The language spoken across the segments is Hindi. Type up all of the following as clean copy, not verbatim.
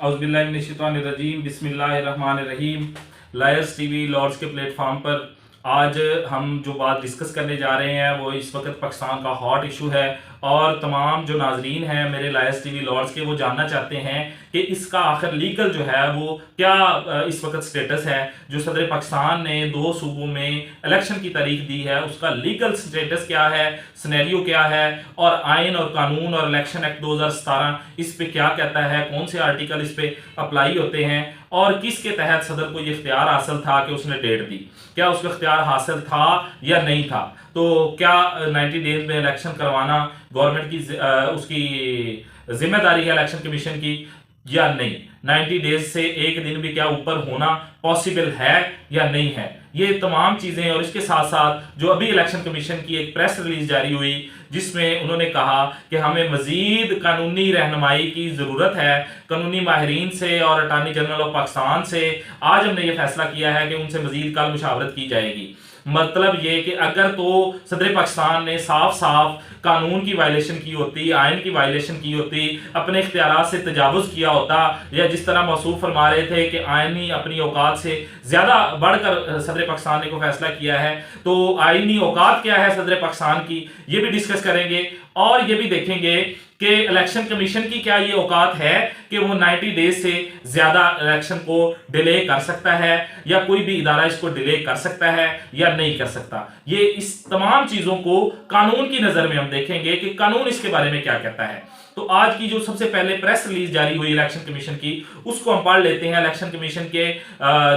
औज़ुबिल्लाहिमिनश्शैतानिर्रजीम बिस्मिल्लाहिर्रहमानिर्रहीम। लायर्स टीवी लॉर्ड्स के प्लेटफॉर्म पर आज हम जो बात डिस्कस करने जा रहे हैं वो इस वक्त पाकिस्तान का हॉट इशू है और तमाम जो नाजरीन हैं मेरे लायर्स टीवी लॉर्ड्स के वो जानना चाहते हैं कि इसका आखिर लीगल जो है वो क्या इस वक्त स्टेटस है। जो सदर पाकिस्तान ने 2 सूबों में इलेक्शन की तारीख दी है उसका लीगल स्टेटस क्या है, सिनेरियो क्या है और आइन और कानून और इलेक्शन एक्ट 2017 इस पे क्या कहता है, कौन से आर्टिकल इस पे अप्लाई होते हैं और किसके तहत सदर को ये इख्तियार हासिल था कि उसने डेट दी, क्या उसको इख्तियार हासिल था या नहीं था। तो क्या 90 डेज में इलेक्शन करवाना गवर्नमेंट की उसकी जिम्मेदारी है इलेक्शन कमीशन की या नहीं। 90 डेज से एक दिन भी क्या ऊपर होना पॉसिबल है या नहीं है, ये तमाम चीजें। और इसके साथ साथ जो अभी इलेक्शन कमीशन की एक प्रेस रिलीज जारी हुई जिसमें उन्होंने कहा कि हमें मजीद कानूनी रहनुमाई की जरूरत है कानूनी माहिरीन से और अटॉर्नी जनरल ऑफ पाकिस्तान से। आज हमने ये फैसला किया है कि उनसे मजीद कल मुशावरत की जाएगी। मतलब ये कि अगर तो सदर पाकिस्तान ने साफ साफ कानून की वायलेशन की होती, आइन की वायलेशन की होती, अपने इख्तियारात से तजावुज किया होता, या जिस तरह मौसूफ फरमा रहे थे कि आइनी अपनी औकात से ज्यादा बढ़कर सदर पाकिस्तान ने को फैसला किया है, तो आइनी औकात क्या है सदर पाकिस्तान की ये भी डिस्कस करेंगे। और ये भी देखेंगे कि इलेक्शन कमीशन की क्या ये औकात है कि वो 90 डेज से ज्यादा इलेक्शन को डिले कर सकता है या कोई भी इदारा इसको डिले कर सकता है या नहीं कर सकता। ये इस तमाम चीजों को कानून की नजर में हम देखेंगे कि कानून इसके बारे में क्या कहता है। तो आज की जो सबसे पहले प्रेस रिलीज जारी हुई इलेक्शन कमीशन की उसको हम पढ़ लेते हैं। इलेक्शन कमीशन के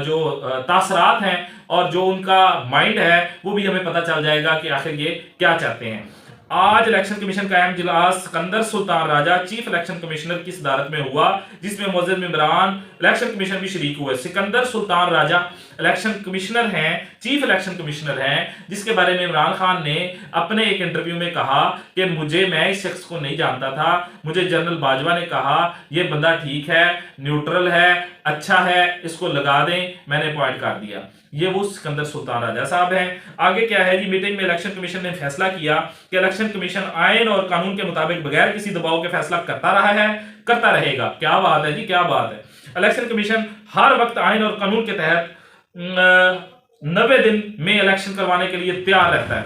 जो तासरात हैं और जो उनका माइंड है वो भी हमें पता चल जाएगा कि आखिर ये क्या चाहते हैं। आज इलेक्शन कमीशन का अहम इजलास Sikandar Sultan Raja chief election commissioner की सदारत में हुआ जिसमें मौजूद मेंबरान इलेक्शन कमीशन भी शरीक हुए। सिकंदर सुल्तान राजा इलेक्शन कमिश्नर हैं, चीफ इलेक्शन कमिश्नर हैं, जिसके बारे में इमरान खान ने अपने एक इंटरव्यू में कहा कि मैं इस शख्स को नहीं जानता था, मुझे जनरल बाजवा ने कहा ये बंदा ठीक है, न्यूट्रल है, अच्छा है, इसको लगा दें, मैंने अपॉइंट कर दिया। ये वो सिकंदर सुल्तान राजा साहब हैं। आगे क्या है जी, मीटिंग में इलेक्शन कमीशन ने फैसला किया कि इलेक्शन कमीशन आइन और कानून के मुताबिक बगैर किसी दबाव के फैसला करता रहा है, करता रहेगा। क्या बात है जी, क्या बात है। इलेक्शन कमीशन हर वक्त आइन और कानून के तहत 90 दिन में इलेक्शन करवाने के लिए तैयार रहता है।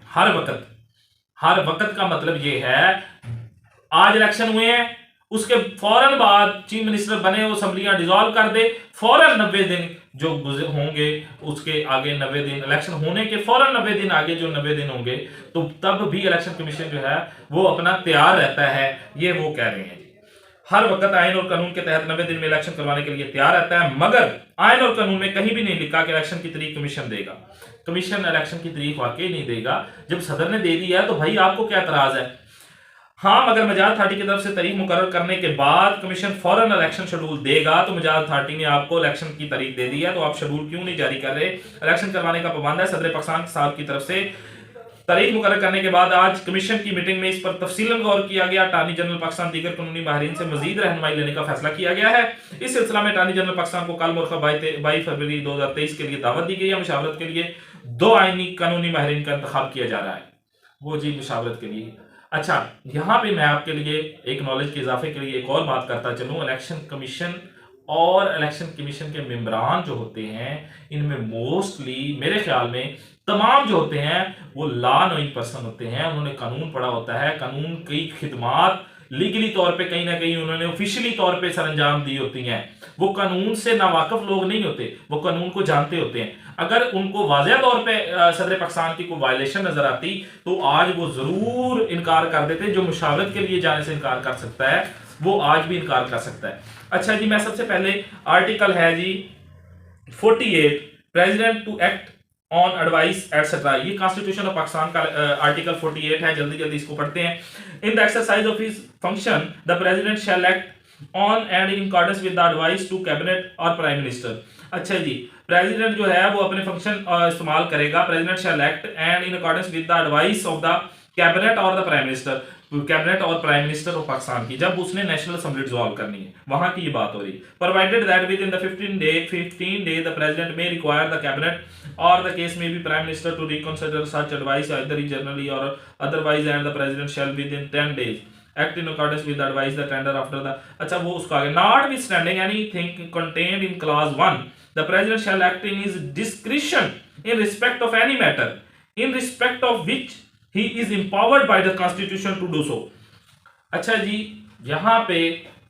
हर वक्त का मतलब ये है आज इलेक्शन हुए हैं उसके फौरन बाद चीफ मिनिस्टर बने, वो असेंबलियां डिसॉल्व कर दे, फौरन 90 दिन जो होंगे उसके आगे 90 दिन इलेक्शन होने के फौरन 90 दिन आगे जो 90 दिन होंगे तो तब भी इलेक्शन कमीशन जो है वो अपना तैयार रहता है, ये वो कह रहे हैं। हर वक्त आइन और कानून के तहत 90 दिन में इलेक्शन करवाने के लिए तैयार रहता है, मगर आइन और कानून में कहीं भी नहीं लिखा कि इलेक्शन की तारीख कमीशन देगा। कमीशन इलेक्शन की तारीख वाकई नहीं देगा। जब सदर ने दे दिया तो भाई आपको क्या एतराज है। हाँ, मगर मजाद अथॉरिटी की तरफ से तारीख मुकर्रर करने के बाद कमीशन फौरन इलेक्शन शेड्यूल देगा तो मजाद अथॉरिटी ने आपको इलेक्शन की तारीख दे दी है तो आप शेड्यूल क्यों नहीं जारी कर रहे। इलेक्शन करवाने का पाबंद है। सदर पाकिस्तान साहब की तरफ से तारीख मुकर्रर करने के बाद आज कमीशन की मीटिंग में इस पर तफसीलन गौर किया गया। अटॉर्नी जनरल पाकिस्तान दीगर कानूनी माहिरीन से मजीद रहनुमाई लेने का फैसला किया गया है। इस सिलसिला में अटॉर्नी जनरल पाकिस्तान को कल मुर्खा 22 फरवरी 2023 के लिए दावत दी गई है। मुशावरत के लिए 2 आईनी कानूनी माहिरीन का इंतखाब किया जा रहा है, वो जी मुशावरत के लिए। अच्छा, यहां पे मैं आपके लिए एक नॉलेज के इजाफे के लिए एक और बात करता चलूं। इलेक्शन कमीशन और इलेक्शन कमीशन के मेंबरान जो होते हैं इनमें मोस्टली मेरे ख्याल में तमाम जो होते हैं वो लॉ नोइंग पर्सन होते हैं। उन्होंने कानून पढ़ा होता है, कानून की खिदमात लीगली तौर पे कहीं ना कहीं उन्होंने ऑफिशियली तौर पे सरंजाम दी होती हैं। वो कानून से नावाकिफ लोग नहीं होते, वो कानून को जानते होते हैं। अगर उनको वाज़ेह तौर पे सदर पाकिस्तान की कोई वायलेशन नजर आती तो आज वो जरूर इनकार कर देते। जो मुशावरत के लिए जाने से इनकार कर सकता है वो आज भी इनकार कर सकता है। अच्छा जी, मैं सबसे पहले आर्टिकल है जी 48 president to act on advice et cetera, ये कॉन्स्टिट्यूशन ऑफ पाकिस्तान का आर्टिकल 48 है। जल्दी जल्दी इसको पढ़ते हैं। In the exercise of his function the president shall act on and in accordance with the advice to cabinet और प्राइम मिनिस्टर। अच्छा जी, प्रेसिडेंट जो है वो अपने फंक्शन इस्तेमाल करेगा। President shall act and in accordance with the advice of the cabinet or the prime minister, cabinet और प्राइम मिनिस्टर ऑफ पाकिस्तान की, जब उसने नेशनल असेंबली डिसॉल्व करनी है, वहां की ये बात हो रही। Provided that within the 15 day the president may require the cabinet or the case may be prime minister to reconsider such advice either generally or otherwise and the president shall within 10 days act in accordance with advice the tender after the, अच्छा वो उसका आगे, notwithstanding anything contained in clause 1 the president shall act in his discretion in respect of any matter in respect of which he is empowered by the constitution to do so. अच्छा जी, यहां पे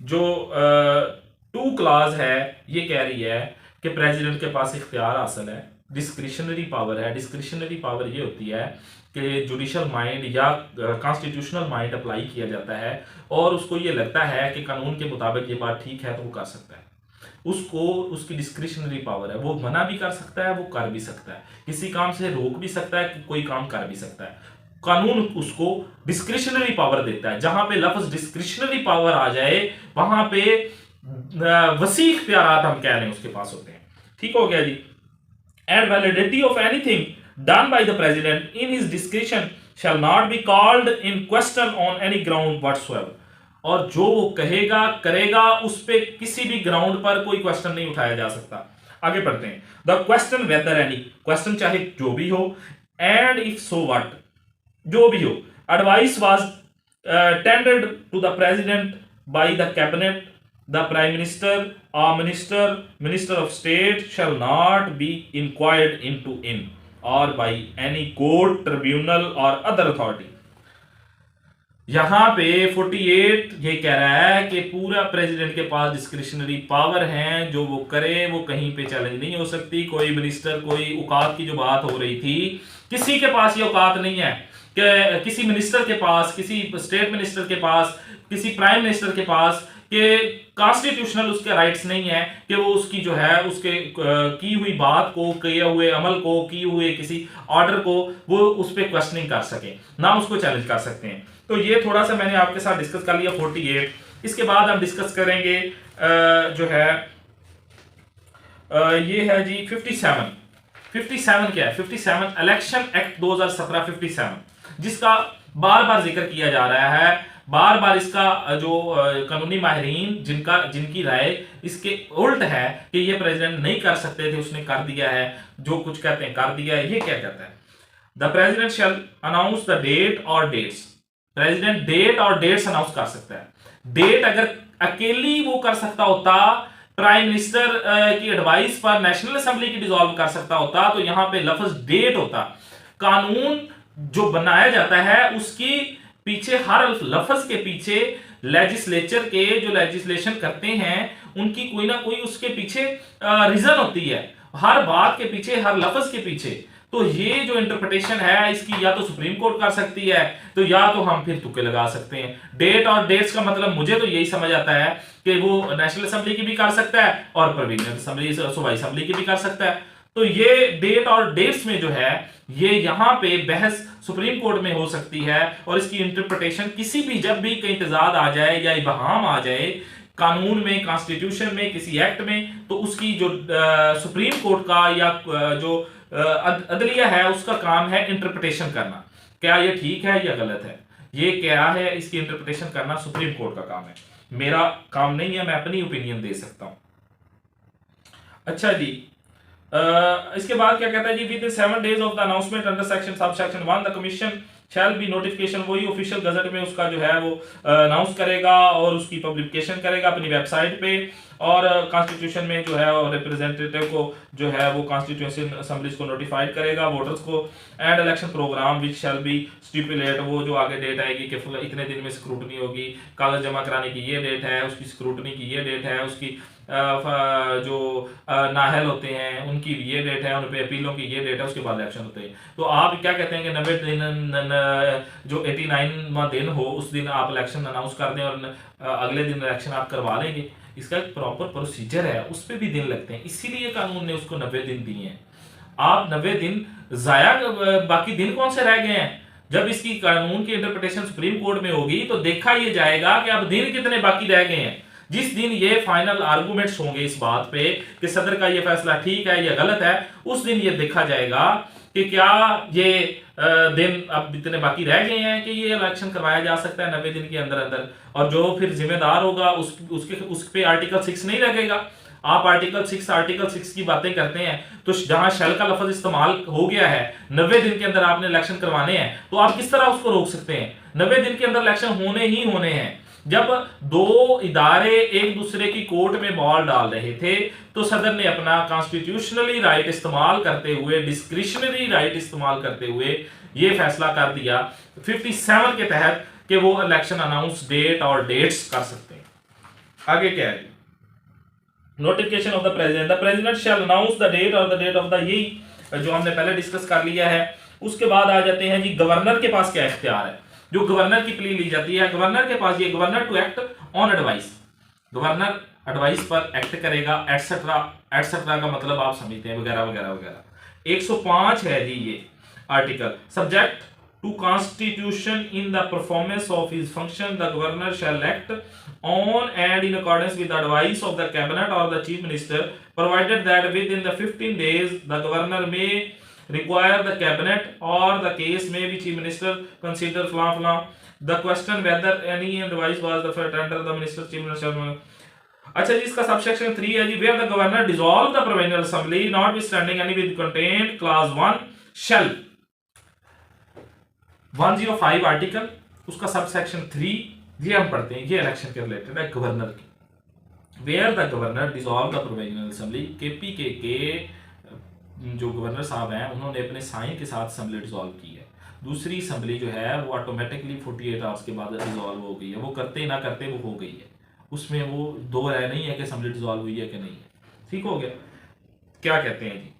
जो 2 क्लास है ये कह रही है कि प्रेसिडेंट के पास इख्तियार हासिल है, डिस्क्रिशनरी पावर है। डिस्क्रिशनरी पावर ये होती है कि जुडिशल माइंड या कॉन्स्टिट्यूशनल माइंड अप्लाई किया जाता है और उसको ये लगता है कि कानून के मुताबिक ये बात ठीक है तो वो कर सकता है। उसको उसकी डिस्क्रिशनरी पावर है, वो मना भी कर सकता है, वो कर भी सकता है, किसी काम से रोक भी सकता है, कोई काम कर भी सकता है। कानून उसको डिस्क्रिशनरी पावर देता है। जहां पे लफ्ज डिस्क्रिशनरी पावर आ जाए वहां पे वसी इख्तियारात हम कह रहे हैं उसके पास होते हैं। ठीक हो गया जी। And validity of anything done by the president in his discretion shall not be called in question on any ground whatsoever. और जो वो कहेगा करेगा उस पे किसी भी ग्राउंड पर कोई क्वेश्चन नहीं उठाया जा सकता। आगे पढ़ते हैं। The question whether any, question चाहे जो भी हो, एंड इफ सो व्हाट, जो भी हो, advice was tendered to the president by the cabinet, the prime minister or minister of state shall not be inquired into in or by any court, tribunal or other authority। यहां पे 48 ये कह रहा है कि पूरा प्रेसिडेंट के पास डिस्क्रिशनरी पावर है, जो वो करे वो कहीं पे चैलेंज नहीं हो सकती। कोई मिनिस्टर, कोई औकात की जो बात हो रही थी, किसी के पास ये औकात नहीं है कि किसी मिनिस्टर के पास, किसी स्टेट मिनिस्टर के पास, किसी प्राइम मिनिस्टर के पास कि कॉन्स्टिट्यूशनल उसके राइट्स नहीं है कि वो उसकी जो है उसके की हुई बात को, किए हुए अमल को, किए हुए किसी ऑर्डर को वो उस पर क्वेश्चनिंग कर सके, ना उसको चैलेंज कर सकते हैं। तो ये थोड़ा सा मैंने आपके साथ डिस्कस कर लिया 48। इसके बाद हम डिस्कस करेंगे जो है ये है जी 57। 57 क्या है? 57 इलेक्शन एक्ट 2017 57, जिसका बार बार जिक्र किया जा रहा है। बार बार इसका जो कानूनी माहिरीन जिनकी राय इसके उल्ट है कि ये प्रेसिडेंट नहीं कर सकते थे, उसने कर दिया है, जो कुछ कहते हैं कर दिया है। ये क्या कहता है? The president shall announce the date और डेट्स। प्रेसिडेंट डेट और डेट्स अनाउंस कर सकता है। डेट अगर अकेली वो कर सकता होता, प्राइम मिनिस्टर की एडवाइस पर नेशनल असेंबली की डिसॉल्व कर सकता होता, तो यहां पे लफ्ज डेट होता। कानून जो बनाया जाता है उसकी पीछे, हर लफ्ज के पीछे लेजिस्लेचर के जो लेजिस्लेशन करते हैं उनकी कोई ना कोई उसके पीछे रीजन होती है, हर बात के पीछे, हर लफ्ज के पीछे। तो ये जो इंटरप्रिटेशन है इसकी या तो सुप्रीम कोर्ट कर सकती है, तो या तो हम फिर तुक्के लगा सकते हैं। डेट और डेट्स का मतलब मुझे तो यही समझ आता है कि वो नेशनल असेंबली की भी कर सकता है और प्रोविजनल असेंबली, सूबाई असेंबली की भी कर सकता है। तो ये डेट और डेट्स में जो है ये यहां पे बहस सुप्रीम कोर्ट में हो सकती है और इसकी इंटरप्रिटेशन किसी भी, जब भी कहीं तजाद आ जाए या इबहाम आ जाए कानून में, कॉन्स्टिट्यूशन में, किसी एक्ट में, तो उसकी जो सुप्रीम कोर्ट का या जो अदलिया है उसका काम है इंटरप्रिटेशन करना, क्या ये ठीक है या गलत है, ये क्या है, इसकी इंटरप्रिटेशन करना सुप्रीम कोर्ट का काम है, मेरा काम नहीं है। मैं अपनी ओपिनियन दे सकता हूं। अच्छा जी, इसके बाद क्या कहता है जी, with 7 days of the announcement under section subsection 1 the commission shall be notification, वही ऑफिशियल गजट में उसका जो है वो अनाउंस करेगा और उसकी पब्लिकेशन करेगा अपनी वेबसाइट पे। और कॉन्स्टिट्यूशन में जो है रिप्रेजेंटेटिव को जो है वो कॉन्स्टिट्यूशन असेंबलीज को नोटिफाइड करेगा, वोटर्स को। And election programme which shall be stipulate, वो जो आगे डेट आएगी कि इतने दिन में स्क्रूटनी होगी, कागज जमा कराने की ये डेट है, उसकी स्क्रूटनी की ये डेट है, उसकी जो नाहल होते हैं उनकी ये डेट है, उन पे अपीलों की ये डेट है, उसके बाद इलेक्शन होते हैं। तो आप क्या कहते हैं कि 90 दिन जो 89वां दिन हो उस दिन आप इलेक्शन अनाउंस कर दें और अगले दिन इलेक्शन आप करवा लेंगे। इसका एक प्रॉपर प्रोसीजर है, उस पर भी दिन लगते हैं, इसीलिए कानून ने उसको 90 दिन दिए हैं। आप 90 दिन जाया, बाकी दिन कौन से रह गए हैं? जब इसकी कानून की इंटरप्रिटेशन सुप्रीम कोर्ट में होगी तो देखा ये जाएगा कि अब दिन कितने बाकी रह गए हैं। जिस दिन ये फाइनल आर्गुमेंट्स होंगे इस बात पे कि सदर का ये फैसला ठीक है या गलत है, उस दिन ये देखा जाएगा कि क्या ये दिन अब इतने बाकी रह गए हैं कि ये इलेक्शन करवाया जा सकता है 90 दिन के अंदर अंदर। और जो फिर जिम्मेदार होगा उस पे आर्टिकल 6 नहीं लगेगा। आप आर्टिकल 6 की बातें करते हैं, तो जहां शेल का लफ्ज इस्तेमाल हो गया है, 90 दिन के अंदर आपने इलेक्शन करवाने हैं, तो आप किस तरह उसको रोक सकते हैं? 90 दिन के अंदर इलेक्शन होने ही होने हैं। जब दो इदारे एक दूसरे की कोर्ट में बॉल डाल रहे थे, तो सदर ने अपना कॉन्स्टिट्यूशनली राइट इस्तेमाल करते हुए, डिस्क्रिशनरी राइट इस्तेमाल करते हुए यह फैसला कर दिया 57 के तहत कि वो इलेक्शन अनाउंस डेट और डेट्स कर सकते हैं। आगे क्या है? Notification of the president shall announce the date और द डेट ऑफ द, यही जो हमने पहले डिस्कस कर लिया है। उसके बाद आ जाते हैं जी गवर्नर के पास क्या इख्तियार है। जो गवर्नर की प्ली ली जाती है, गवर्नर के पास ये governor to act on advice, governor advice पर एक्ट करेगा, एटसेट्रा एटसेट्रा का मतलब आप समझते हैं, वगैरह वगैरह वगैरह। 105 है जी ये article. Subject to constitution in the performance of his function, the governor shall act on and in accordance with the advice of the cabinet or the chief minister, provided that within the 15 days the governor may require the cabinet or the case may be chief minister consider the question whether any advice was the tender the minister chief minister। अच्छा जी, इसका सबसेक्शन 3 है जी, where the governor dissolve the provincial assembly notwithstanding any with contained clause 1 shall 105 article, उसका सबसेक्शन 3 ये हम पढ़ते हैं, ये इलेक्शन के रिलेटेड है गवर्नर की। Where the governor dissolve the provisional assembly, KPK के जो गवर्नर साहब हैं उन्होंने अपने साइन के साथ असेंबली डिसॉल्व की है। दूसरी असेंबली जो है वो ऑटोमेटिकली 48 आवर्स के बाद डिसॉल्व हो गई है, वो करते ना करते वो हो गई है, उसमें वो दो राय नहीं है कि असेंबली डिसॉल्व हुई है कि नहीं है। ठीक हो गया? क्या कहते हैं जी,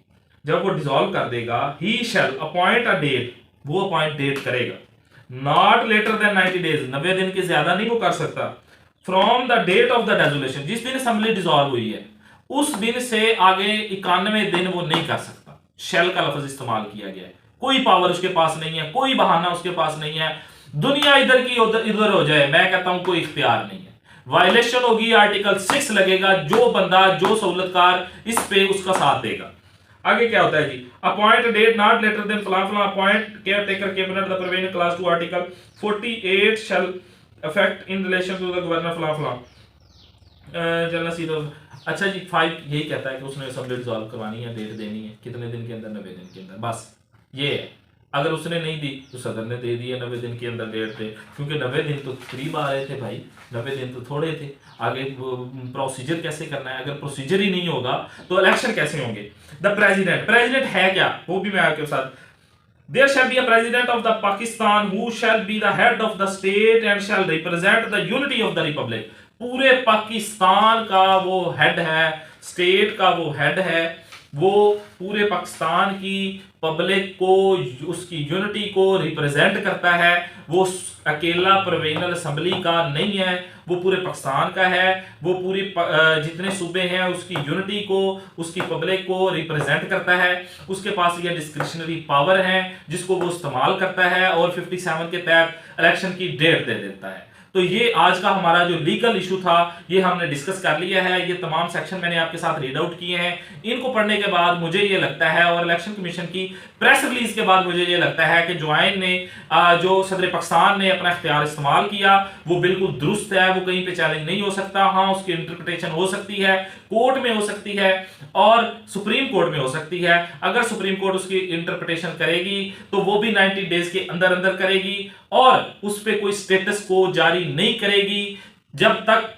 जब वो डिसॉल्व कर देगा, he shall appoint a date, वो अपॉइंट डेट करेगा, नॉट लेटर देन 90 डेज, 90 दिन के ज्यादा नहीं वो कर सकता, from the date of the dissolution, जिस दिन असेंबली डिसॉल्व हुई है उस दिन से आगे 91 दिन वो नहीं कर सकता। शेल का लफ्ज इस्तेमाल किया गया है, कोई पावर उसके पास नहीं है, कोई बहाना उसके पास नहीं है, दुनिया इधर की इधर हो जाए, मैं कहता हूं कोई इख्तियार नहीं है। वायलेशन होगी, आर्टिकल 6 लगेगा, जो बंदा जो सहूलतकार इस पे उसका साथ देगा। आगे क्या होता है जी, appoint date not later than फला appoint caretaker cabinet the provision clause 2 article 48 shall affect in relation to the governor फला जनरल सीधो। अच्छा जी, 5 यही कहता है कि उसने असेंबली डिसॉल्व करवानी है, डेट देनी है, कितने दिन के अंदर? 90 दिन के अंदर, बस ये है। अगर उसने नहीं दी तो सदर ने दे दी है 90 दिन के अंदर डेट थे, क्योंकि 90 दिन तो करीब आ रहे थे भाई, 90 दिन तो थोड़े थे। आगे प्रोसीजर कैसे करना है, अगर प्रोसीजर ही नहीं होगा तो इलेक्शन कैसे होंगे? द प्रेसिडेंट है क्या, वो भी मैं आपके साथ, there shall be a president of the Pakistan who shall be the head of the state and shall represent the unity of the republic। पूरे पाकिस्तान का वो हेड है, स्टेट का वो हेड है, वो पूरे पाकिस्तान की पब्लिक को, उसकी यूनिटी को रिप्रेजेंट करता है। वो अकेला प्रोविजनल असेंबली का नहीं है, वो पूरे पाकिस्तान का है, वो पूरी जितने सूबे हैं उसकी यूनिटी को, उसकी पब्लिक को रिप्रेजेंट करता है। उसके पास ये डिस्क्रिशनरी पावर है जिसको वो इस्तेमाल करता है और 57 के तहत इलेक्शन की डेट दे देता है। तो ये आज का हमारा जो लीगल इशू था ये हमने डिस्कस कर लिया है। ये तमाम सेक्शन मैंने आपके साथ रीड आउट किए हैं। इनको पढ़ने के बाद मुझे ये लगता है, और इलेक्शन कमीशन की प्रेस रिलीज के बाद मुझे ये लगता है कि ज्वाइन ने जो सदर पाकिस्तान ने अपना इख्तियार इस्तेमाल किया वो बिल्कुल दुरुस्त है, वो कहीं पे चैलेंज नहीं हो सकता। हाँ, उसकी इंटरप्रिटेशन हो सकती है, कोर्ट में हो सकती है और सुप्रीम कोर्ट में हो सकती है। अगर सुप्रीम कोर्ट उसकी इंटरप्रिटेशन करेगी तो वो भी 90 डेज के अंदर अंदर करेगी और उस पर कोई स्टेटस को जारी नहीं करेगी जब तक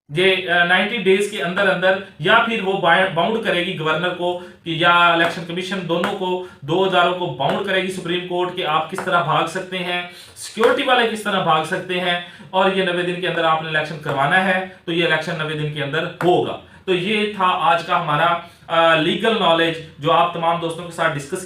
ये 90 डेज के अंदर अंदर, या फिर वो बाउंड करेगी गवर्नर को कि या इलेक्शन कमीशन, दोनों को, दो इदारों को बाउंड करेगी सुप्रीम कोर्ट कि आप किस तरह भाग सकते हैं, सिक्योरिटी वाले किस तरह भाग सकते हैं, और ये 90 दिन के अंदर आपने इलेक्शन करवाना है तो ये इलेक्शन 90 दिन के अंदर होगा। तो ये था आज का हमारा लीगल नॉलेज जो आप तमाम दोस्तों के साथ डिस्कस किया।